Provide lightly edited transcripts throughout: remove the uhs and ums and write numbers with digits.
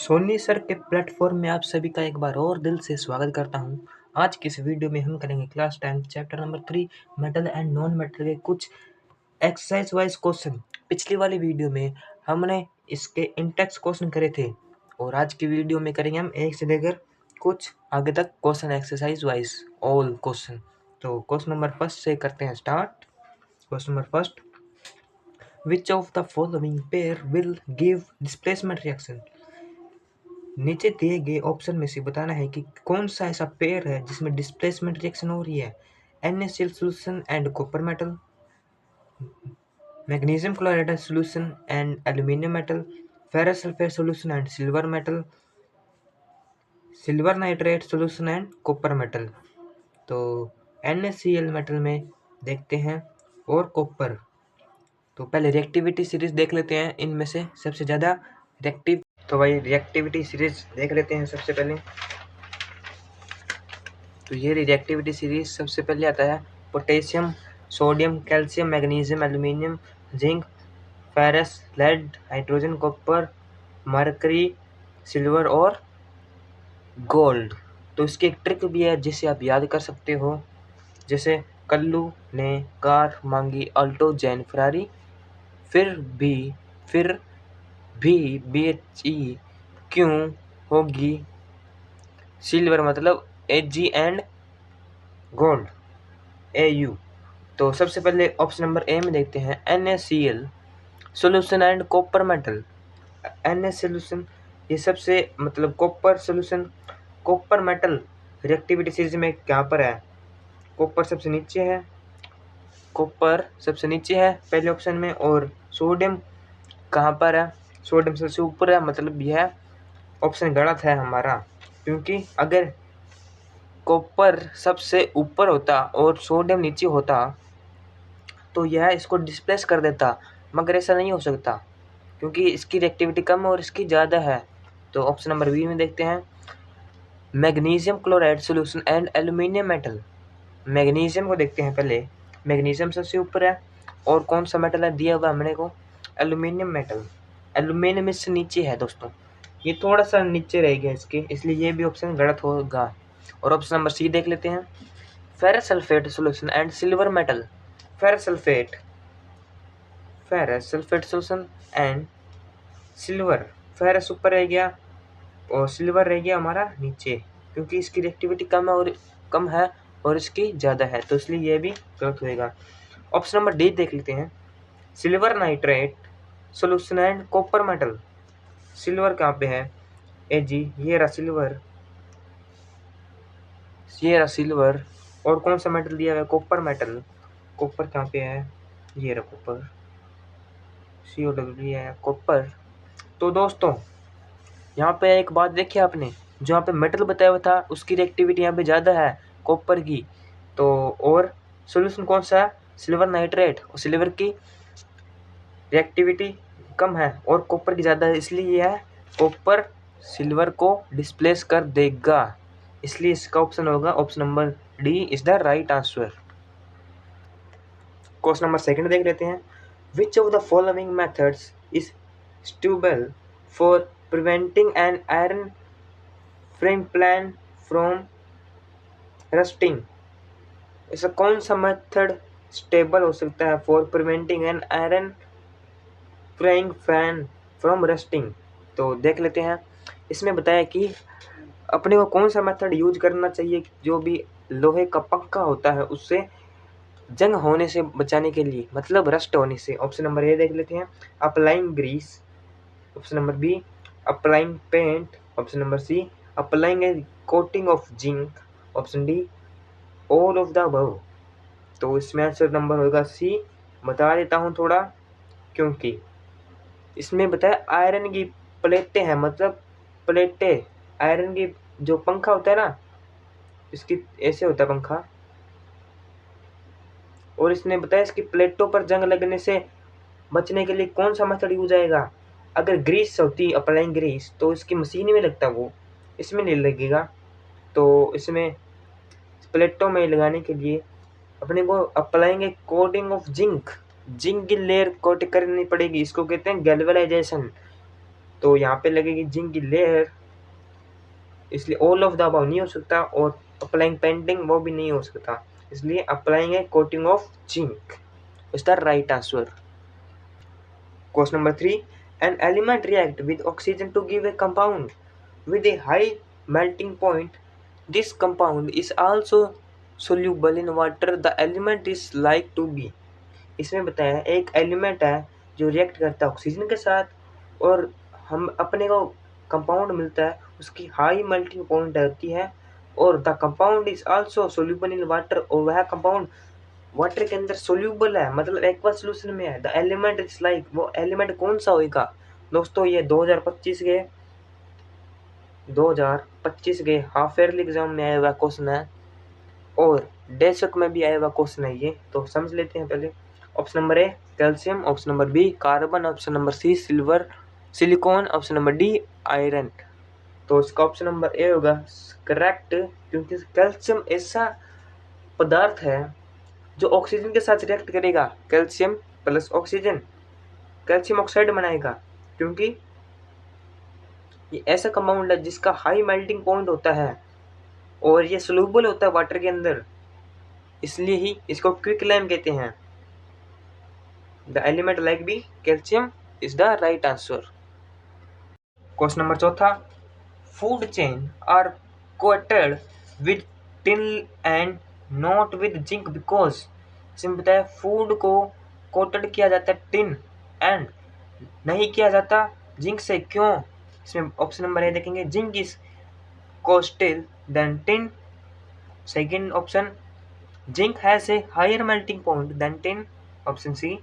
Soni sir के platform में आप सभी का एक बार और दिल से स्वागत करता हूं। आज की इस वीडियो में हम करेंगे class 10 chapter number 3 metal and non metal के कुछ एक्सरसाइज वाइज क्वेश्चन। पिछली वाली वीडियो में हमने इसके इंटेक्स क्वेश्चन करे थे और आज की वीडियो में करेंगे हम एक से लेकर कुछ आगे तक question exercise wise all question. तो क्वेश्चन नंबर फर्स्ट से करते हैं start. Question number first, which of the following pair will give displacement reaction. नीचे दिए गए ऑप्शन में से बताना है कि कौन सा ऐसा पेयर है जिसमें डिस्प्लेसमेंट रिएक्शन हो रही है। NaCl solution and copper metal, magnesium chloride solution and aluminium metal, ferrous sulphate solution and silver metal, silver nitrate solution and copper metal. तो NaCl मेटल में देखते हैं और कॉपर। तो पहले रिएक्टिविटी सीरीज देख लेते हैं, इनमें से सबसे ज़्यादा रिएक्टिव। तो भाई रिएक्टिविटी सीरीज देख लेते हैं सबसे पहले। तो ये रिएक्टिविटी सीरीज सबसे पहले आता है potassium, sodium, calcium, magnesium, aluminium, zinc, ferrous, lead, hydrogen, copper, mercury, silver और गोल्ड। तो इसकी एक ट्रिक भी है जिसे आप याद कर सकते हो, जैसे कल्लू ने कार मांगी अल्टो जैन फरारी, फिर भी BHE क्यों होगी सिल्वर, मतलब AG एंड गोल्ड AU। तो सबसे पहले ऑप्शन नंबर ए में देखते हैं NaCl solution and copper metal. Na solution ये सबसे मतलब copper solution, copper metal reactivity series में क्या पर है, कॉपर सबसे नीचे है, कॉपर सबसे नीचे है पहले ऑप्शन में, और सोडियम कहाँ पर है, सोडियम सबसे ऊपर है। मतलब यह ऑप्शन गलत है हमारा, क्योंकि अगर कॉपर सबसे ऊपर होता और सोडियम नीचे होता तो यह इसको डिस्प्लेस कर देता, मगर ऐसा नहीं हो सकता क्योंकि इसकी रिएक्टिविटी कम है और इसकी ज़्यादा है। तो ऑप्शन नंबर बी में देखते हैं magnesium chloride solution and aluminium metal. Magnesium को देखते हैं पहले, मैग्नीशियम सबसे ऊपर है और कौन सा मेटल है दिया हुआ हमने को, एल्यूमिनियम मेटल। एल्यूमिनियम इससे नीचे है दोस्तों, ये थोड़ा सा नीचे रह गया इसके, इसलिए ये भी ऑप्शन गलत होगा। और ऑप्शन नंबर सी देख लेते हैं ferrous sulphate solution and silver metal. Ferrous sulphate solution and silver, ferrous ऊपर रह गया और सिल्वर रह गया हमारा नीचे, क्योंकि इसकी रिएक्टिविटी कम है और इसकी ज़्यादा है, तो इसलिए ये भी गलत होएगा। ऑप्शन नंबर डी देख लेते हैं silver nitrate solution and copper metal. Silver कहाँ पे है, AG ये रहा सिल्वर, और कौन सा मेटल दिया हुआ है, कॉपर मेटल। कॉपर कहाँ पे है, ये रहा कॉपर, COW है कॉपर। तो दोस्तों यहाँ पे एक बात देखी आपने, जो यहाँ पे मेटल बताया हुआ था उसकी रिएक्टिविटी यहाँ पे ज़्यादा है कॉपर की, तो और सॉल्यूशन कौन सा है, सिल्वर नाइट्रेट, और सिल्वर की रिएक्टिविटी कम है और कॉपर की ज़्यादा है, इसलिए यह कॉपर सिल्वर को डिस्प्लेस कर देगा। इसलिए इसका ऑप्शन होगा option number D is the right answer. Question number second देख लेते हैं which of the following methods is suitable for preventing an iron frame plan from rusting। ऐसा कौन सा मेथड स्टेबल हो सकता है for preventing an iron frying pan from rusting. तो देख लेते हैं, इसमें बताया कि अपने को कौन सा मेथड यूज करना चाहिए जो भी लोहे का पंखा होता है उससे जंग होने से बचाने के लिए, मतलब रस्ट होने से। ऑप्शन नंबर ए देख लेते हैं applying grease, option number B applying paint, option number C applying a coating of zinc, option D all of the above. तो इसमें आंसर नंबर होगा सी। बता देता हूँ थोड़ा, क्योंकि इसमें बताया आयरन की प्लेटें हैं, मतलब प्लेटें आयरन की, जो पंखा होता है ना इसकी ऐसे होता है पंखा, और इसने बताया इसकी प्लेटों पर जंग लगने से बचने के लिए कौन सा मेथड यूज आएगा। अगर ग्रीस होती अप्लाइंग ग्रीस तो इसकी मशीन में लगता, वो इसमें नहीं लगेगा। तो इसमें प्लेटों में लगाने के लिए अपने को applying coating of zinc, zinc की लेयर कोट करनी पड़ेगी, इसको कहते हैं गैल्वेनाइजेशन। तो यहाँ पे लगेगी जिंक की लेयर, इसलिए ऑल ऑफ द अबव नहीं हो सकता, और अप्लाइंग पेंटिंग वो भी नहीं हो सकता, इसलिए applying a coating of zinc is the right answer. Question number 3, an element react with oxygen to give a compound with a high melting point. This compound is also soluble in water. The element is like to be. इसमें बताया एक element है जो react करता है oxygen के साथ, और हम अपने को कंपाउंड मिलता है, उसकी हाई मेल्टिंग पॉइंट होती है, और the compound is also soluble in water, और वह कंपाउंड वाटर के अंदर सोल्यूबल है, मतलब एक्वस सोल्यूशन में है। द एलिमेंट इज लाइक, वो एलिमेंट कौन सा होगा दोस्तों? ये 2025 के हाफ ईयरली एग्जाम में आया हुआ क्वेश्चन है, और डेशक में भी आया हुआ क्वेश्चन है ये, तो समझ लेते हैं पहले। Option number A calcium, option number B carbon, option number C silver silicon, option number D iron. तो इसका ऑप्शन नंबर ए होगा करेक्ट, क्योंकि कैल्शियम ऐसा पदार्थ है जो ऑक्सीजन के साथ रिएक्ट करेगा, calcium plus oxygen calcium oxide बनाएगा, क्योंकि ये ऐसा कंपाउंड है जिसका हाई मेल्टिंग पॉइंट होता है और ये सोल्यूबल होता है वाटर के अंदर, इसलिए ही इसको क्विक लाइम कहते हैं। The element like B calcium is the right answer. Question number 4, food chain are coated with tin and not with zinc because. इसमें बताया फूड को कोटेड किया जाता है टिन एंड नहीं किया जाता जिंक से, क्यों? इसमें ऑप्शन नंबर ए देखेंगे, zinc is costlier than tin. Second option, zinc has a higher melting point than tin. Option C,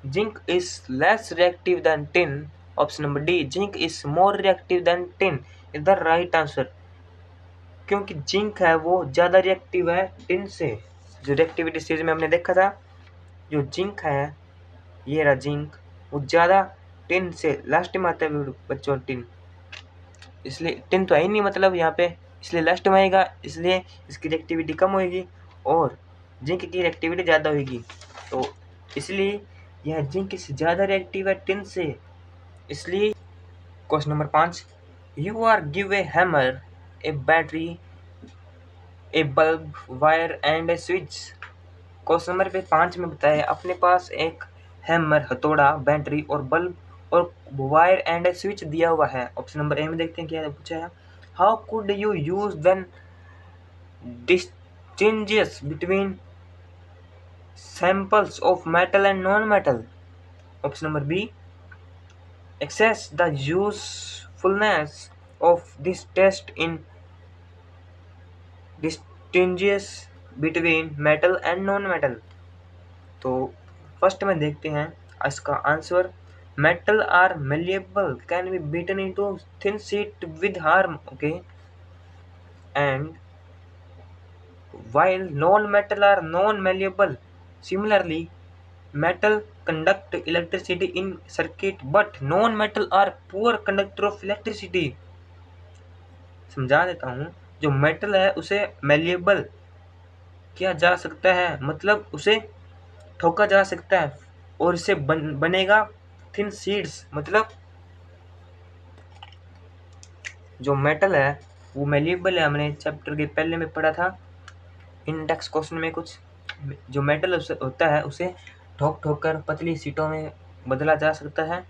zinc is less reactive than tin. Option number D, zinc is more reactive than tin is the right answer, क्योंकि zinc है वो ज़्यादा reactive है tin से। जो reactivity series में हमने देखा था, जो जिंक है, ये रहा जिंक, वो ज़्यादा टिन से लास्ट में आता है बच्चों, टिन, इसलिए टिन तो है ही नहीं मतलब यहाँ पे, इसलिए लास्ट में आएगा, इसलिए इसकी रिएक्टिविटी कम होगी और जिंक की रिएक्टिविटी ज़्यादा होगी, तो इसलिए यह जिंक से ज़्यादा रिएक्टिव है टिन से, इसलिए। Question number 5, you are give a hammer, a battery, a bulb, wire and a switch. Question number 5 में बताया अपने पास एक हैमर, हथौड़ा, बैटरी और बल्ब और वायर एंड ए स्विच दिया हुआ है। ऑप्शन नंबर ए में देखते हैं क्या पूछा है, how could you use when distinguish between samples of metal and non metal. Option number B, assess the usefulness of this test in distinguish between metal and non metal। तो first में देखते हैं इसका answer, metal are malleable can be beaten into thin sheet with harm, okay, and while non metal are non malleable, similarly metal conduct electricity in circuit but non metal are poor conductor of electricity। समझा देता हूँ, जो metal है उसे malleable किया जा सकता है, मतलब उसे ठोका जा सकता है और इससे बनेगा थिन शीट्स, मतलब जो मेटल है वो मेलिएबल है। हमने चैप्टर के पहले में पढ़ा था इंडेक्स क्वेश्चन में कुछ, जो मेटल होता है उसे ठोक ठोक कर पतली सीटों में बदला जा सकता है।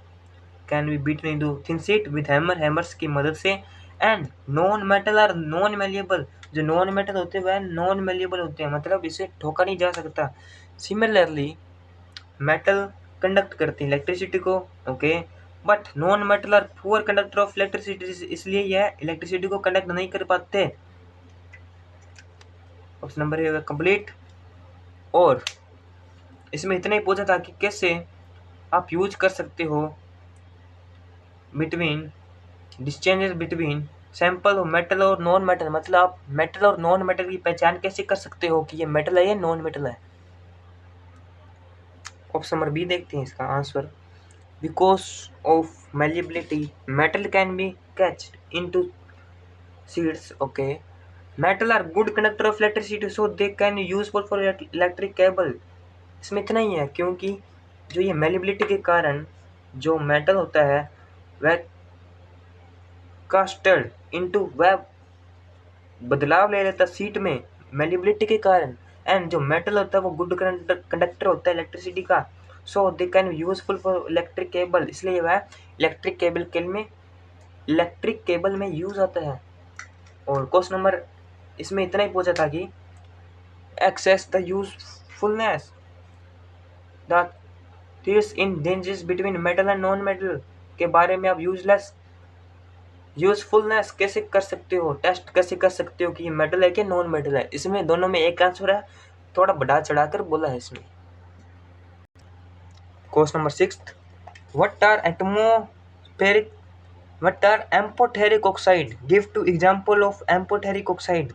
Can be beaten into thin sheet with hammer, hammers की मदद से। And non metal are non malleable, जो नॉन मेटल होते हैं वह नॉन मेलिएबल होते हैं, मतलब इसे ठोका नहीं जा सकता। सिमिलरली मेटल कंडक्ट करते हैं इलेक्ट्रिसिटी को, okay, but non metal are poor conductor of electricity, इसलिए यह इलेक्ट्रिसिटी को कंडक्ट नहीं कर पाते। Option number A complete. और इसमें इतना ही पूछा था कि कैसे आप यूज कर सकते हो बिटवीन डिस्टेंस बिटवीन सैंपल और मेटल और नॉन मेटल, मतलब आप मेटल और नॉन मेटल की पहचान कैसे कर सकते हो कि ये मेटल है या नॉन मेटल है। ऑप्शन नंबर बी देखते हैं इसका answer, because of malleability metal can be catched into sheets, okay, metal are good conductor of electricity so they can useful for electric cable. इसमें इतना ही है, क्योंकि जो ये मेलिएबिलिटी के कारण जो मेटल होता है वह कास्टेड इनटू वह बदलाव ले लेता सीट में मेलिबिलिटी के कारण, एंड जो मेटल होता है वो गुड कंडक्टर होता है इलेक्ट्रिसिटी का, so they can useful for electric cable, इसलिए वह इलेक्ट्रिक केबल में यूज आता है। और क्वेश्चन नंबर इसमें इतना ही पूछा था कि access the usefulness the theirs in dangers between metal and non metal के बारे में आप यूजफुलनेस कैसे कर सकते हो, टेस्ट कैसे कर सकते हो कि ये मेटल है कि नॉन मेटल है। इसमें दोनों में एक आंसर है, थोड़ा बढ़ा चढ़ाकर बोला है इसमें। Question number 6, what are amphoteric oxide, give two example of amphoteric oxide.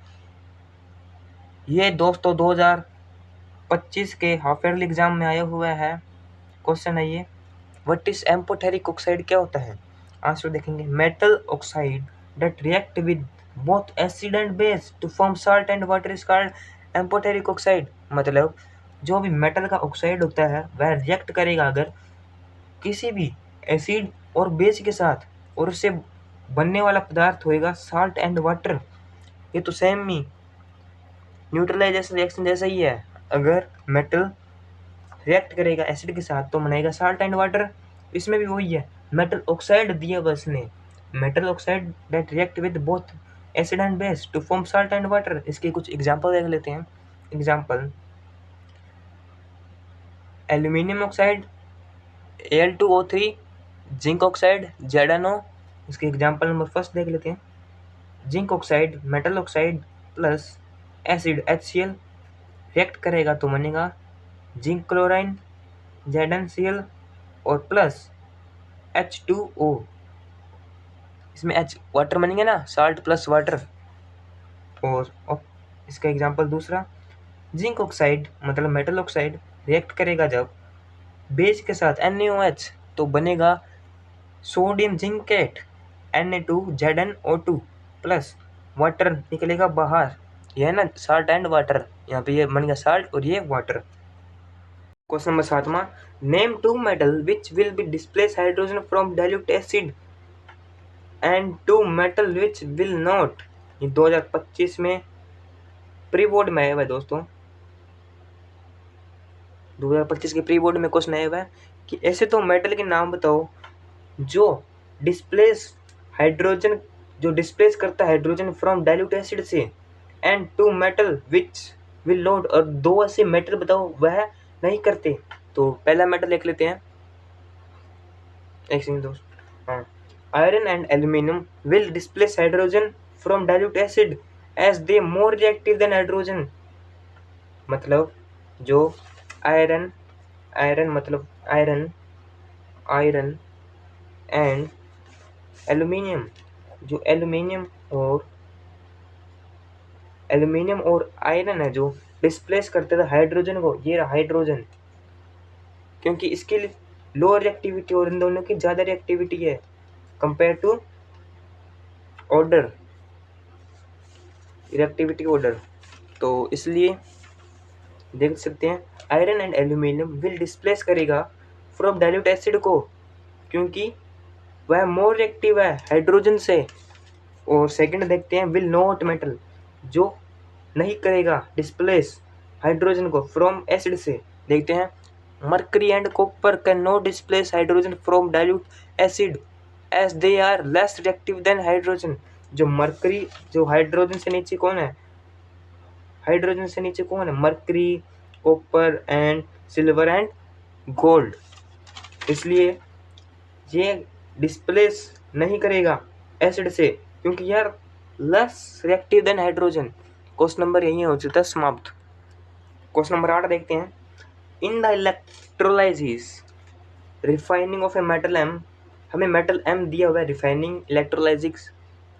ये दोस्तों 2025 के हाफ ईयरली एग्जाम में आया हुआ है क्वेश्चन है ये। व्हाट इज एम्फोटेरिक ऑक्साइड, क्या होता है? आंसर देखेंगे, metal oxide that react with both acid and base to form salt and water is called amphoteric oxide. मतलब जो भी मेटल का ऑक्साइड होता है वह रिएक्ट करेगा अगर किसी भी एसिड और बेस के साथ, और उससे बनने वाला पदार्थ होएगा साल्ट एंड वाटर। ये तो सेम ही न्यूट्रलाइजेशन रिएक्शन जैसा ही है, अगर मेटल रिएक्ट करेगा एसिड के साथ तो बनेगा साल्ट एंड वाटर। इसमें भी वही है, मेटल ऑक्साइड दिया बस ने, metal oxide that react with both acid and base to form salt and water. इसके कुछ एग्जांपल देख लेते हैं। Example, aluminium oxide Al2O3, zinc oxide ZnO। इसके एग्जांपल नंबर फर्स्ट देख लेते हैं। Zinc oxide metal oxide plus acid HCl react करेगा तो बनेगा जिंक क्लोराइन ZnCl और प्लस H2O। इसमें H वाटर बनेंगे ना, साल्ट प्लस वाटर। और इसका एग्जांपल दूसरा, जिंक ऑक्साइड मतलब मेटल ऑक्साइड रिएक्ट करेगा जब बेस के साथ NaOH तो बनेगा sodium zincate Na2ZnO2 plus water निकलेगा बाहर, यह है ना साल्ट एंड वाटर, यहाँ पे ये बनेगा साल्ट और ये वाटर। क्वेश्चन नंबर 7वां, name two metal which will be displace hydrogen from dilute acid and two metal which will not. ये 2025 में प्री बोर्ड में आया हुआ है दोस्तों, 2025 के प्री बोर्ड में क्वेश्चन आया हुआ है कि ऐसे तो मेटल के नाम बताओ जो डिस्प्लेस करता है हाइड्रोजन फ्रॉम डाइल्यूट एसिड से, and two metal which will not, और दो ऐसे मेटल बताओ वह नहीं करते। तो पहला मेटल देख लेते हैं, एक सेकंड दोस्त, हाँ, iron and aluminium will displace hydrogen from dilute acid as they more reactive than hydrogen. मतलब जो आयरन एंड एल्यूमिनियम, जो एल्यूमिनियम और आयरन है जो डिस्प्लेस करते थे हाइड्रोजन को, ये रहा हाइड्रोजन, क्योंकि इसके लिए लो रिएक्टिविटी और इन दोनों की ज़्यादा रिएक्टिविटी है compare to order, reactivity order. तो इसलिए देख सकते हैं iron and aluminium will displace करेगा फ्रॉम डाइल्यूट एसिड को, क्योंकि वह मोर रिएक्टिव है हाइड्रोजन से। और सेकंड देखते हैं विल नॉट मेटल, जो नहीं करेगा डिस्प्लेस हाइड्रोजन को फ्रॉम एसिड से। देखते हैं, mercury and copper can not displace hydrogen from dilute acid as they are less reactive than hydrogen. जो मर्करी, जो हाइड्रोजन से नीचे कौन है, mercury, copper and silver and gold, इसलिए ये डिस्प्लेस नहीं करेगा एसिड से, क्योंकि यार less reactive than hydrogen. Question number यही हो चुका है समाप्त। क्वेश्चन नंबर 8 देखते हैं, in the electrolysis refining of a metal M, हमें मेटल एम दिया हुआ है रिफाइनिंग इलेक्ट्रोलाइसिस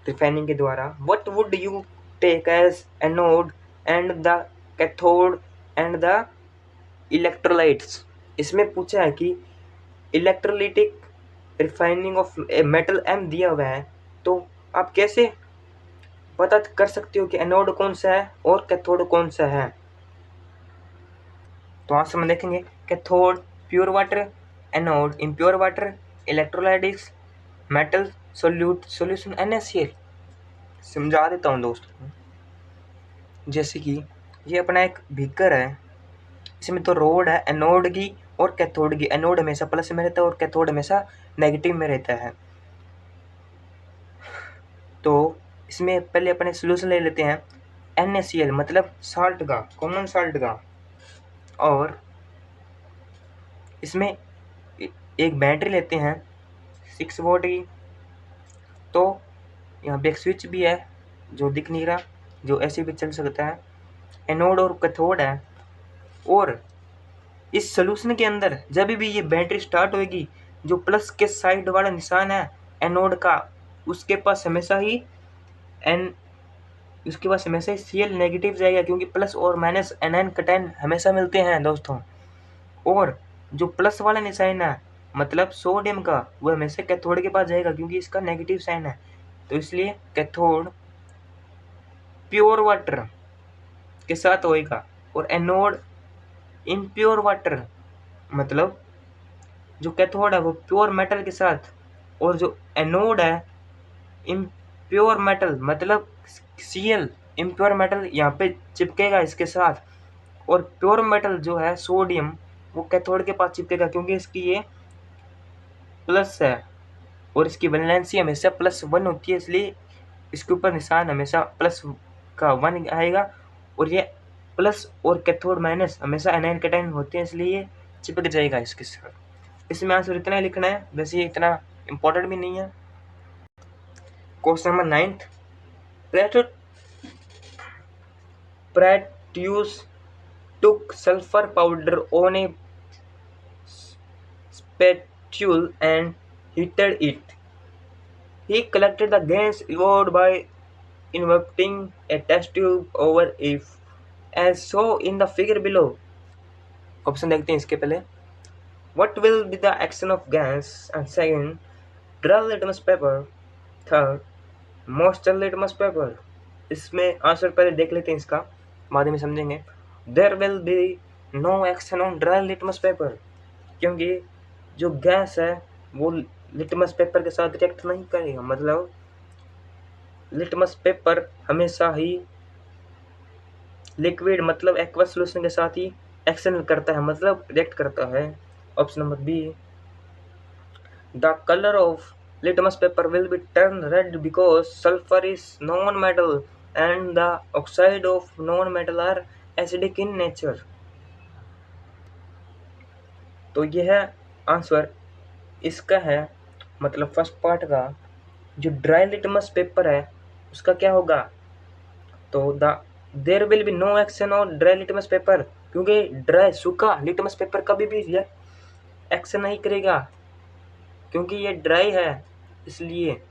रिफाइनिंग के द्वारा, what would you take as anode and the cathode and the electrolytes. इसमें पूछा है कि electrolytic refining of metal M दिया हुआ है, तो आप कैसे पता कर सकते हो कि एनोड कौन सा है और कैथोड कौन सा है। तो आंसर में देखेंगे, cathode pure water, anode impure water, electrolytics metal solution NaCl। समझा देता हूँ दोस्तों। जैसे कि ये अपना एक बीकर है, इसमें तो रोड है एनोड की और कैथोड की। एनोड हमेशा प्लस में रहता है और कैथोड हमेशा नेगेटिव में रहता है। तो इसमें पहले अपने सोल्यूशन ले लेते हैं NaCl, मतलब साल्ट का, कॉमन साल्ट का। और इसमें एक बैटरी लेते हैं 6 वोल्ट की। तो यहाँ पे एक स्विच भी है जो दिख नहीं रहा, जो ऐसे भी चल सकता है। एनोड और कैथोड है। और इस सोल्यूशन के अंदर जब भी ये बैटरी स्टार्ट होगी, जो प्लस के साइड वाला निशान है एनोड का, उसके पास हमेशा ही Cl नेगेटिव जाएगा, क्योंकि प्लस और माइनस एनायन कैटायन हमेशा मिलते हैं दोस्तों। और जो प्लस वाला निशान है मतलब सोडियम का, वो हमेशा कैथोड के पास जाएगा, क्योंकि इसका नेगेटिव साइन है। तो इसलिए कैथोड प्योर वाटर के साथ होएगा और एनोड इम्प्योर वाटर, मतलब जो कैथोड है वो प्योर मेटल के साथ, और जो एनोड है इम्प्योर मेटल, मतलब Cl इम्प्योर मेटल यहाँ पे चिपकेगा इसके साथ। और प्योर मेटल जो है सोडियम, वो कैथोड के पास चिपकेगा, क्योंकि इसकी ये प्लस है और इसकी वैलेंसी हमेशा +1 होती है, इसलिए इसके ऊपर निशान हमेशा +1 आएगा। और ये प्लस और कैथोड माइनस हमेशा एनायन कैटायन होते हैं, इसलिए ये चिपक जाएगा इसके साथ। इसमें आंसर इतना ही लिखना है, वैसे ये इतना इम्पोर्टेंट भी नहीं है। Question number 9, Proteus took sulfur powder on a spatule and heated it. He collected the gas evolved by inverting a test tube over it, as shown in the figure below. Option देखते हैं इसके पहले। What will be the action of gas? And second, dry litmus paper. Third, moisture litmus paper. इसमें answer पहले देख लेते हैं इसका, बाद में समझेंगे। There will be no action on dry litmus paper, क्योंकि जो गैस है वो लिटमस पेपर के साथ रिएक्ट नहीं करेगा, मतलब लिटमस पेपर हमेशा ही लिक्विड मतलब एक्वस सॉल्यूशन के साथ ही एक्शन करता है, मतलब रिएक्ट करता है। Option number B, the colour of litmus paper will be turned red because sulfur is non-metal and the oxide of non-metal are acidic in nature. तो यह आंसर इसका है, मतलब फर्स्ट पार्ट का। जो ड्राई लिटमस पेपर है उसका क्या होगा, तो there will be no action on dry litmus paper, क्योंकि ड्राई सूखा लिटमस पेपर कभी भी एक्शन नहीं करेगा, क्योंकि ये ड्राई है। इसलिए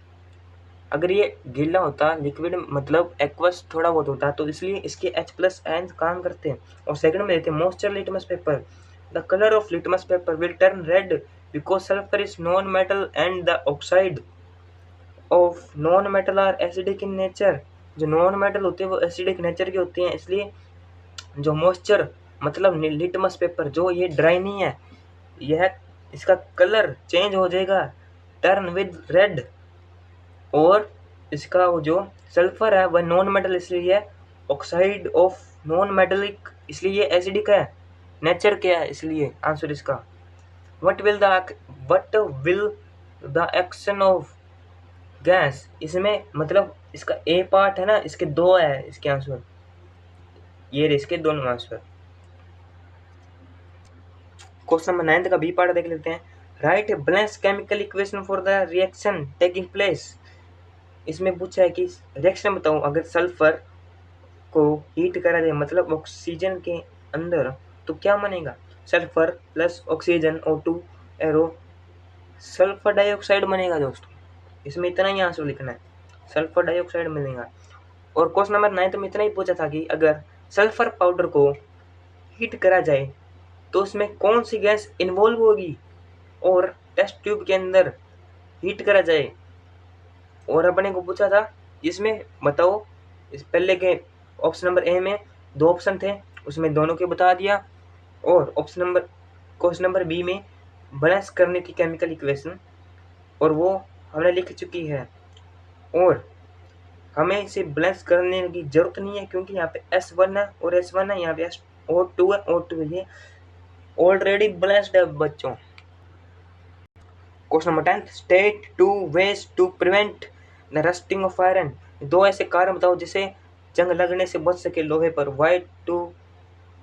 अगर ये गीला होता, लिक्विड मतलब एक्वस थोड़ा बहुत होता, तो इसलिए इसके H+ आयन काम करते हैं। और सेकंड में देते हैं moisture litmus paper, the colour of litmus paper will turn red because sulphur is non metal and the oxide of non metal are acidic in nature. जो नॉन मेटल होते हैं वो एसिडिक नेचर के होते हैं, इसलिए जो मॉइस्चर मतलब लिटमस पेपर, जो ये ड्राई नहीं है, यह इसका कलर चेंज हो जाएगा, टर्न विद रेड। और इसका वो जो सल्फर है वह नॉन मेटल, इसलिए ऑक्साइड ऑफ नॉन मेटलिक, इसलिए एसिडिक है, नेचर क्या है, इसलिए आंसर इसका। What will the action of gas, इसमें मतलब इसका ए पार्ट है ना, इसके दो है इसके आंसर, ये इसके दोनों आंसर। क्वेश्चन नंबर 9 का बी पार्ट देख लेते हैं। Right balance chemical equation for the reaction taking place. इसमें पूछा है कि रिएक्शन बताऊं, अगर सल्फर को हीट करा जाए मतलब ऑक्सीजन के अंदर, तो क्या बनेगा, sulphur plus oxygen O2 arrow sulphur dioxide बनेगा दोस्तों। इसमें इतना ही आंसर लिखना है, सल्फर डाइऑक्साइड मिलेगा। और क्वेश्चन नंबर 9 में इतना ही पूछा था कि अगर सल्फर पाउडर को हीट करा जाए तो उसमें कौन सी गैस इन्वॉल्व होगी, और टेस्ट ट्यूब के अंदर हीट करा जाए। और अपने को पूछा था इसमें बताओ, इस पहले के ऑप्शन नंबर ए में 2 ऑप्शन थे, उसमें दोनों के बता दिया। और क्वेश्चन नंबर बी में बैलेंस करने की केमिकल इक्वेशन, और वो हमने लिख चुकी है और हमें इसे बैलेंस करने की जरूरत नहीं है, क्योंकि यहाँ पे S1 है और S1 है, यहाँ पे O2 है, O2 है, ये ऑलरेडी बैलेंस्ड है बच्चों। Question number 10, state 2 ways to prevent the rusting of iron. दो ऐसे कारण बताओ जिसे जंग लगने से बच सके लोहे पर।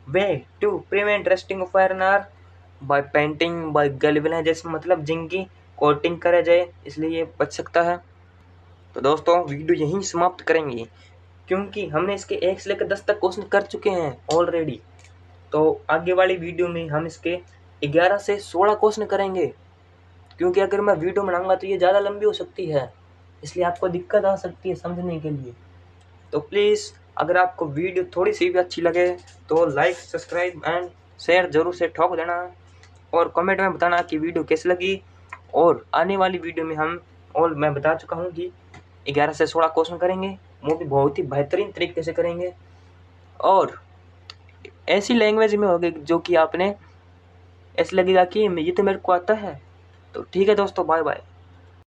Ways to prevent rusting of iron are by painting, by galvanisation, मतलब जिंक की कोटिंग करा जाए, इसलिए ये बच सकता है। तो दोस्तों वीडियो यहीं समाप्त करेंगे, क्योंकि हमने इसके 1 से लेकर 10 तक क्वेश्चन कर चुके हैं ऑलरेडी। तो आगे वाली वीडियो में हम इसके 11 से 16 क्वेश्चन करेंगे, क्योंकि अगर मैं वीडियो बनाऊंगा तो ये ज़्यादा लंबी हो सकती है, इसलिए आपको दिक्कत आ सकती है समझने के लिए। तो प्लीज़ अगर आपको वीडियो थोड़ी सी भी अच्छी लगे तो लाइक, सब्सक्राइब एंड शेयर जरूर से ठोक देना, और कमेंट में बताना कि वीडियो कैसी लगी। और आने वाली वीडियो में मैं बता चुका हूँ कि 11 से 16 क्वेश्चन करेंगे, वो भी बहुत ही बेहतरीन तरीके से करेंगे, और ऐसी लैंग्वेज में होगी जो कि आपने ऐसे लगेगा कि ये तो मेरे को आता है। तो ठीक है दोस्तों, बाय बाय।